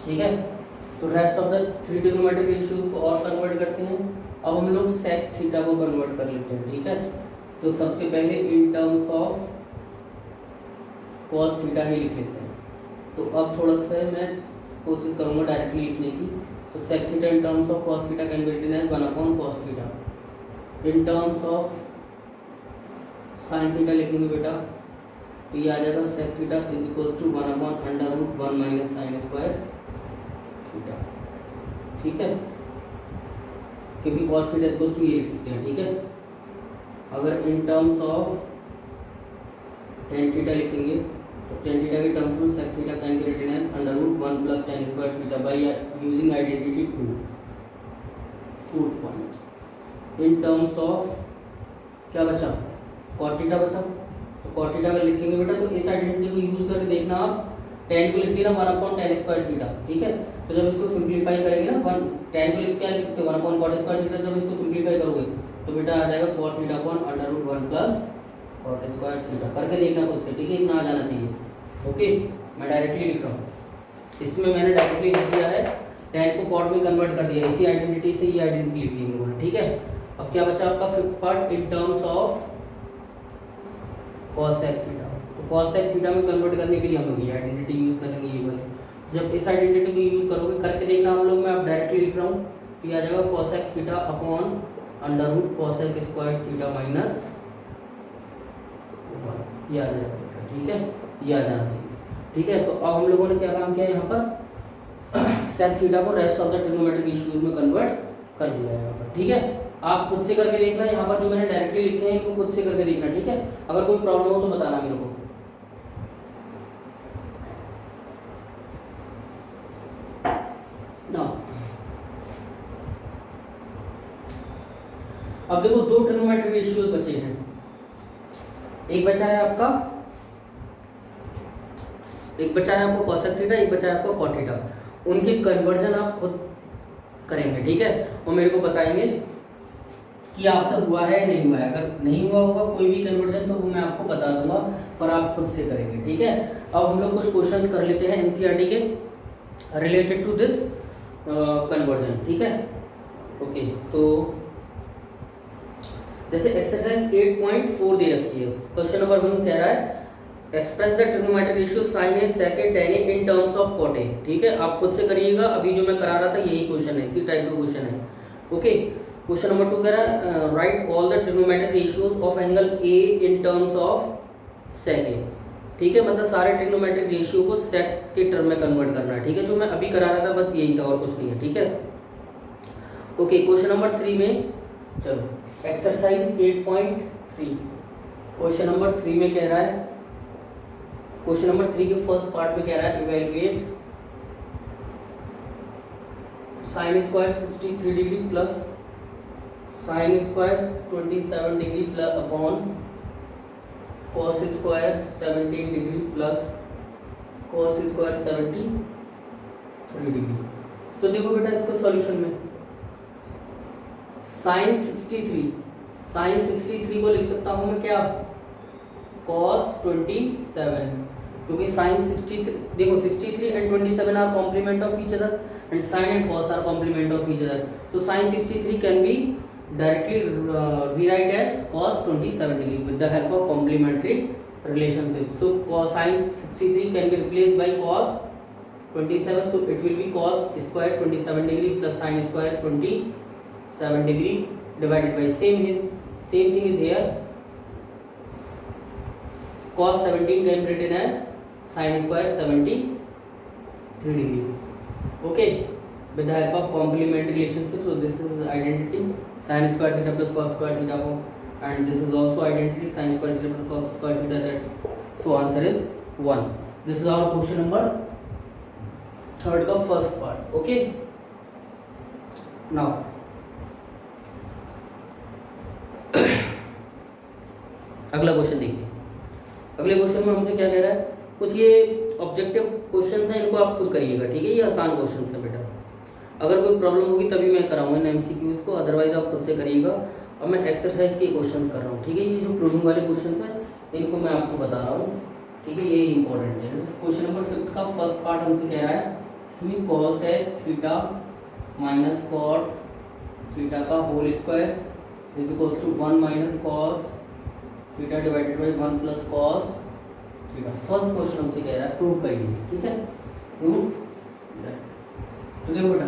ठीक है। तो rest of the 3 trigonometric ratios को और कन्वर्ट करते हैं। अब हम लोग सेक थीटा को कन्वर्ट कर लेते हैं। ठीक है, तो सबसे पहले in terms of cos theta ही लिख लेते हैं। तो अब थोड़ा सा मैं कोशिश करूंगा डायरेक्टली लिखने की। तो sec theta in terms of cos theta can be written as 1/cos theta. In terms of sine theta लिखेंगे बेटा, तो ये आ जाएगा sec theta is equals to 1/√1 minus sine square theta. ठीक है, क्योंकि कॉस थीटा इक्वल्स टू ये लिख सकते हैं। ठीक है, अगर in terms of tan theta लिखेंगे तो टेन थीटा के टर्म्स में sec theta can be written as √1 plus tan square theta by using identity 2। Fourth point, in terms of क्या बचा, कॉट थीटा बचा। तो कॉट थीटा अगर लिखेंगे बेटा तो इस आइडेंटिटी को यूज करके देखना आप, tan को लिख दिया ना 1/tan स्क्वायर थीटा। ठीक है, तो जब इसको सिंप्लीफाई करेंगे ना, tan को लिख क्या लिख सकते हो 1/cot स्क्वायर थीटा। जब इसको सिंप्लीफाई करोगे तो बेटा आ जाएगा cot theta upon √1 plus cot square theta. करके देखना खुद से। ठीक है, इतना आ जाना चाहिए। ओके, मैं डायरेक्टली लिख रहा हूँ, इसमें मैंने डायरेक्टली लिख दिया है, tan को cot में कन्वर्ट कर दिया, इसी आइडेंटिटी से ये आइडेंटिटी लिख दी हम लोगों ने। ठीक है, अब क्या बचा आपका fifth part, in terms of cosec theta. तो cosec थीटा में कन्वर्ट करने के लिए हम लोग ये आइडेंटिटी यूज करेंगे, ये वाले। जब इस आइडेंटिटी को यूज करोगे, करके देखना आप लोग, मैं अब डायरेक्टली लिख रहा हूँ, तो ये आ जाएगा cosec theta upon √cosec square theta minus 1, ये आ जाएगा। ठीक है, ये आ जाना चाहिए। ठीक है, तो अब हम लोगों ने क्या काम किया यहाँ पर, sec थीटा को rest of the trigonometric issues में कन्वर्ट कर दिया है यहाँ पर। ठीक है, आप खुद से करके देखना, यहाँ पर जो मैंने डायरेक्टली लिखे हैं इनको खुद से करके देखना। ठीक है, अगर कोई प्रॉब्लम हो तो बताना मेरे को। ना अब देखो, 2 ट्रिग्नोमेट्रिक रेशियोज बचे हैं। एक बचा है आपका cosec थीटा, एक बचा है आपका cot थीटा। उनके कन्वर्जन आप खुद करेंगे। ठीक है, और मेरे को बताएंगे कि आपसे हुआ है नहीं हुआ है। अगर नहीं हुआ होगा कोई भी कन्वर्जन तो वो मैं आपको बता दूंगा, पर आप खुद से करेंगे। ठीक है, अब हम लोग कुछ क्वेश्चंस कर लेते हैं एनसीईआरटी के रिलेटेड टू दिस कन्वर्जन। ठीक है, ओके, तो जैसे एक्सरसाइज 8.4 दे रखी है। क्वेश्चन नंबर 1 कह रहा है express the trigonometric ratio sine A sec A tan A in terms of cot A. ठीक है, आप खुद से करिएगा, अभी जो मैं करा रहा था यही क्वेश्चन है, इसी टाइप का क्वेश्चन है। ओके, क्वेश्चन नंबर 2 कह रहा है right all the trigonometric ratios of angle A in terms of sec A. ठीक है, मतलब सारे ट्रिग्नोमेट्रिक रेशियो को सेक के टर्म में कन्वर्ट करना है। ठीक है, जो मैं अभी करा रहा था बस यही था और कुछ नहीं है। ठीक है, ओके, क्वेश्चन नंबर 3 में चलो एक्सरसाइज 8.3 क्वेश्चन नंबर 3 में कह रहा है, क्वेश्चन नंबर 3 के फर्स्ट पार्ट में कह रहा है evaluate sine square 63 degree plus sine square 27 degree plus upon cos square 17 degree plus cos square 73 degree. तो देखो बेटा, इसको सॉल्यूशन में साइन 63 को लिख सकता हूं मैं क्या, cos 27, क्योंकि साइन 63 देखो 63 and 27 are complement of each other and sine and cos are complement of each other. तो sine 63 can be directly rewrite as cos 27 degree with the help of complementary relationship. So sin 63 can be replaced by cos 27, so it will be cos square 27 degree plus sin square 27 degree divided by same thing is here, cos 17 can be written as sin square 73 degree. Okay, with the help of complementary relationship, so this is identity sin square theta plus cos square theta को, and this is also identity sin square theta plus cos square theta, that so answer is 1. This is our question number 3rd का first part. Okay, now अगला question देखिए। अगले question में हमसे क्या कह रहा है, कुछ ये ऑब्जेक्टिव क्वेश्चंस हैं, इनको आप खुद करिएगा। ठीक है, ये आसान क्वेश्चंस है बेटा, अगर कोई प्रॉब्लम होगी तभी मैं कराऊंगा इन एमसीक्यूज को, अदरवाइज आप खुद से करिएगा। और मैं एक्सरसाइज के क्वेश्चंस कर रहा हूँ। ठीक है, ये जो प्रूविंग वाले क्वेश्चंस हैं इनको मैं आपको बता रहा हूँ। ठीक है, ये इंपॉर्टेंट है। क्वेश्चन नंबर 5 का फर्स्ट पार्ट हमसे कह रहा है इसमें कॉस है थीटा माइनस कॉट थीटा का whole square is equals to 1 minus cos theta divided by 1 plus cos theta. First question हमसे कह रहा है प्रूव करिए, ठीक है, प्रूव। तो देखो बेटा,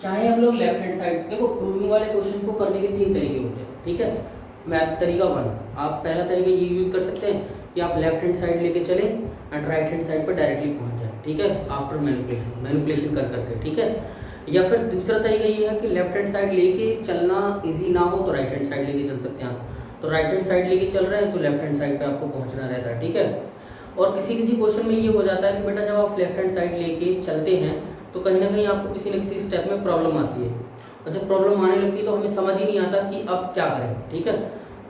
चाहे हम लोग लेफ्ट हैंड साइड, देखो प्रूविंग वाले क्वेश्चन को करने के 3 तरीके होते हैं, ठीक है। मैथ तरीका 1, आप पहला तरीका ये यूज कर सकते हैं कि आप लेफ्ट हैंड साइड लेके चले एंड राइट हैंड साइड पर डायरेक्टली पहुंच जाए, ठीक है, आफ्टर मैनिपुलेशन कर करके, ठीक है। या फिर दूसरा तरीका ये है कि लेफ्ट हैंड साइड लेके चलना इजी ना हो तो राइट हैंड साइड लेके चल सकते हैं आप। तो राइट हैंड साइड लेके चल रहे हैं तो लेफ्ट हैंड साइड पे आपको पहुंचना रहता है, ठीक है। और किसी किसी क्वेश्चन में ये हो जाता है कि बेटा जब आप लेफ्ट हैंड साइड लेके चलते हैं तो कहीं ना कहीं आपको किसी न किसी स्टेप में प्रॉब्लम आती है, और जब प्रॉब्लम आने लगती है तो हमें समझ ही नहीं आता कि अब क्या करें, ठीक है।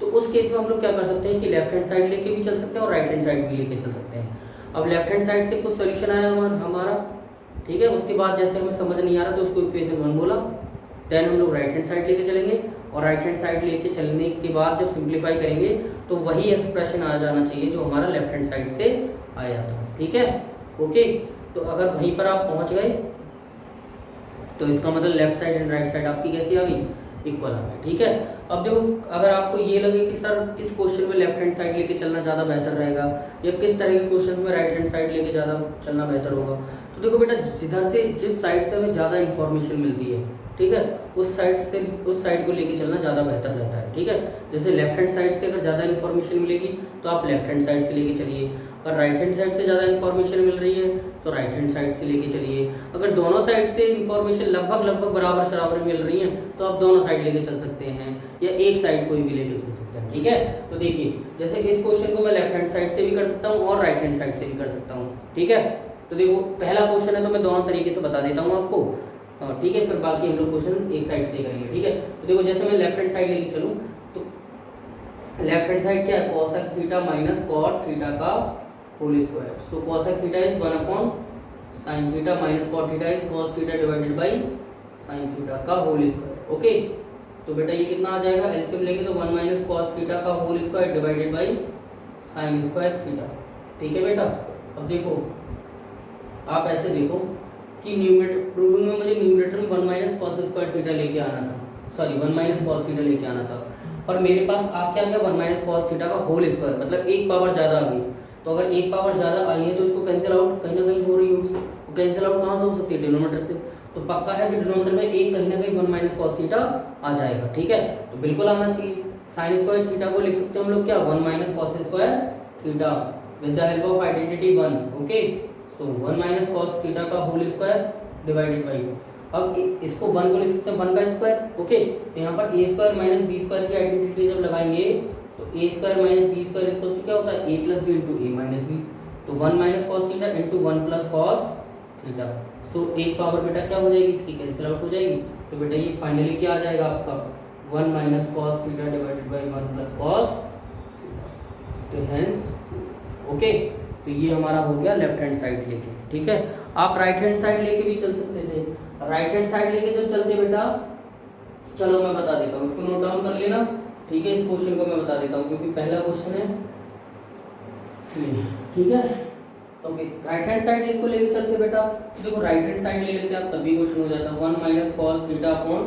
तो उस केस में हम लोग क्या कर सकते हैं कि लेफ्ट हैंड साइड लेके भी चल सकते हैं और राइट हैंड साइड भी लेके चल सकते हैं। अब लेफ्ट हैंड साइड से कुछ सोल्यूशन आया हमारा, ठीक है, उसके बाद जैसे हमें समझ नहीं आ रहा तो उसको इक्वेशन 1 बोला, देन हम लोग राइट हैंड साइड लेके चलेंगे और राइट हैंड साइड लेके चलने के बाद जब सिंप्लीफाई करेंगे तो वही एक्सप्रेशन आ जाना चाहिए जो हमारा लेफ्ट हैंड साइड से आया था, ठीक है, ओके। तो अगर वहीं पर आप पहुंच गए तो इसका मतलब left side and right side आपकी कैसी आ गई, इक्वल आ गई, ठीक है। अब देखो, अगर आपको ये लगे कि सर किस क्वेश्चन में लेफ्ट हैंड साइड लेके चलना ज़्यादा बेहतर रहेगा या किस तरह के क्वेश्चन में राइट हैंड साइड लेके ज़्यादा चलना बेहतर होगा, तो देखो बेटा, जिधर से जिस साइड से हमें ज़्यादा इन्फॉर्मेशन मिलती है, ठीक है, उस साइड को लेके चलना ज़्यादा बेहतर रहता है, ठीक है। जैसे लेफ्ट हैंड साइड से अगर ज़्यादा इन्फॉर्मेशन मिलेगी तो आप लेफ्ट हैंड साइड से लेके चलिए, अगर राइट हैंड साइड से ज़्यादा इन्फॉर्मेशन मिल रही है तो राइट हैंड साइड से लेके चलिए, अगर दोनों साइड से इन्फॉर्मेशन लगभग बराबर मिल रही है तो आप दोनों साइड लेके चल सकते हैं या एक साइड कोई भी लेके चल सकते हैं, ठीक है। तो देखिए, जैसे इस क्वेश्चन को मैं लेफ्ट हैंड साइड से भी कर सकता हूँ और राइट हैंड साइड से भी कर सकता हूँ, ठीक है। तो देखो, पहला क्वेश्चन है तो मैं दोनों तरीके से बता देता हूँ आपको, ठीक है, फिर बाकी हम लोग क्वेश्चन एक साइड से करेंगे, ठीक है। तो देखो, जैसे मैं लेफ्ट हैंड साइड लेके चलूँ तो लेफ्ट हैंड साइड क्या है, cosec theta minus cot theta का whole square. So cosec theta is 1 upon sin theta minus cot theta is cos theta divided by sin theta का होल स्क्वायर, ओके। तो बेटा ये कितना आ जाएगा, एलसीएम लेंगे तो 1 माइनस cos थीटा का whole square divided by sin square theta, ठीक है बेटा। अब देखो, आप ऐसे देखो कि न्यूमरेटर प्रूविंग में मुझे न्यूमरेटर में 1 माइनस cos स्क्वायर थीटा लेके आना था, सॉरी 1 माइनस cos थीटा लेके आना था, और मेरे पास आ क्या गया 1 माइनस cos थीटा का होल स्क्वायर, मतलब एक पावर ज़्यादा आ गई। तो अगर एक पावर ज़्यादा आई है तो इसको कैंसिल आउट कहीं ना कहीं हो रही होगी, वो कैंसिल आउट कहाँ से हो सकती है, डिनोमिनेटर से। तो पक्का है कि डिनोमिनेटर में एक कहीं ना कहीं 1 माइनस cos थीटा आ जाएगा, ठीक है। तो बिल्कुल आना चाहिए। साइन स्क्वायर थीटा को लिख सकते हैं हम लोग क्या, 1 minus cos square theta with the help of identity 1, okay. So 1 minus cos theta का होल स्क्वायर डिवाइडेड बाई, अब इसको 1 को लिख सकते हैं 1 का स्क्वायर, ओके। तो यहाँ पर A square minus B square की आइडेंटिटी जब लगाएंगे तो A square minus B square equals to क्या होता है, A plus B into A minus B. तो 1 minus cos theta into 1 plus cos theta. So एक पावर बेटा क्या हो जाएगी, इसकी कैंसिल आउट हो जाएगी। तो बेटा ये फाइनली क्या आ जाएगा आपका 1 minus cos theta divided by 1 plus cos theta. तो हेंस ओके, तो ये हमारा हो गया लेफ्ट हैंड साइड लेके, ठीक है। आप राइट हैंड साइड लेके भी चल सकते थे। राइट हैंड साइड लेके जब चलते बेटा, चलो मैं बता देता हूँ, इसको नोट डाउन कर लेना, ठीक है। इस क्वेश्चन को मैं बता देता हूँ क्योंकि पहला क्वेश्चन है इसलिए, ठीक है। ओके, राइट हैंड साइड को लेके चलते बेटा, तो देखो राइट हैंड साइड ले लेते हैं आप, तब भी क्वेश्चन हो जाता है 1 minus cos theta upon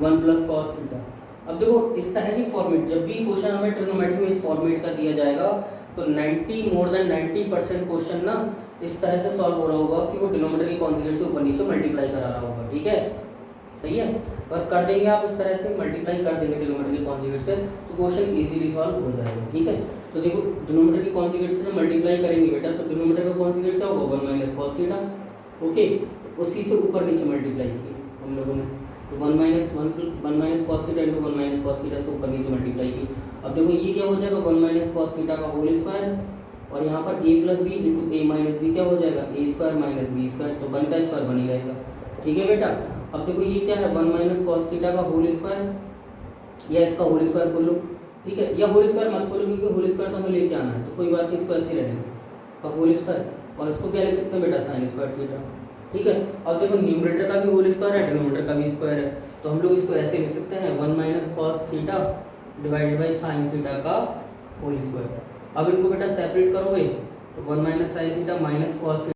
1 plus cos theta. अब देखो इस तरह की फॉर्मेट, जब भी क्वेश्चन हमें ट्रिग्नोमेट्री में इस फॉर्मेट का दिया जाएगा तो 90% क्वेश्चन ना इस तरह से सॉल्व हो रहा होगा कि वो डिनोमिनेटर की कॉन्जुगेट से ऊपर नीचे मल्टीप्लाई करा रहा होगा, ठीक है, सही है। अगर कर देंगे आप इस तरह से मल्टीप्लाई कर देंगे डिनोमिनेटर की कॉन्जुगेट से तो क्वेश्चन इजीली सॉल्व हो जाएगा, ठीक है। तो देखो डिनोमिनेटर की कॉन्जुगेट से जब मल्टीप्लाई करेंगे बेटा तो डिनोमिनेटर का कॉन्जुगेट क्या होगा 1 माइनस cos थीटा, ओके। उसी से ऊपर नीचे मल्टीप्लाई किए हम लोगों ने, तो 1 minus cos theta into 1 minus cos theta से ऊपर नीचे मल्टीप्लाई की। अब देखो ये क्या हो जाएगा 1 माइनस cos थीटा का होल स्क्वायर, और यहाँ पर a plus B into A minus B क्या हो जाएगा A square minus B square, तो 1 का स्क्वायर बनी रहेगा, ठीक है बेटा। अब देखो ये क्या है 1 माइनस cos थीटा का होल स्क्वायर, या इसका होल स्क्वायर बोलो, ठीक है, या होल स्क्वायर मत बोलो क्योंकि होल स्क्वायर तो हमें लेके आना है, तो कोई बात नहीं, इसको ऐसे रहने का होल स्क्वायर, और इसको क्या लिख सकते हैं बेटा साइन स्क्वायर थीटा, ठीक है। अब देखो न्यूमरेटर का भी होल स्क्वायर है, डिनोमिनेटर का भी स्क्वायर है, तो हम लोग इसको ऐसे लिख सकते हैं 1 minus cos theta divided by sine theta का होल स्क्वायर। अब इनको बेटा सेपरेट करोगे तो 1 minus sine theta minus cos theta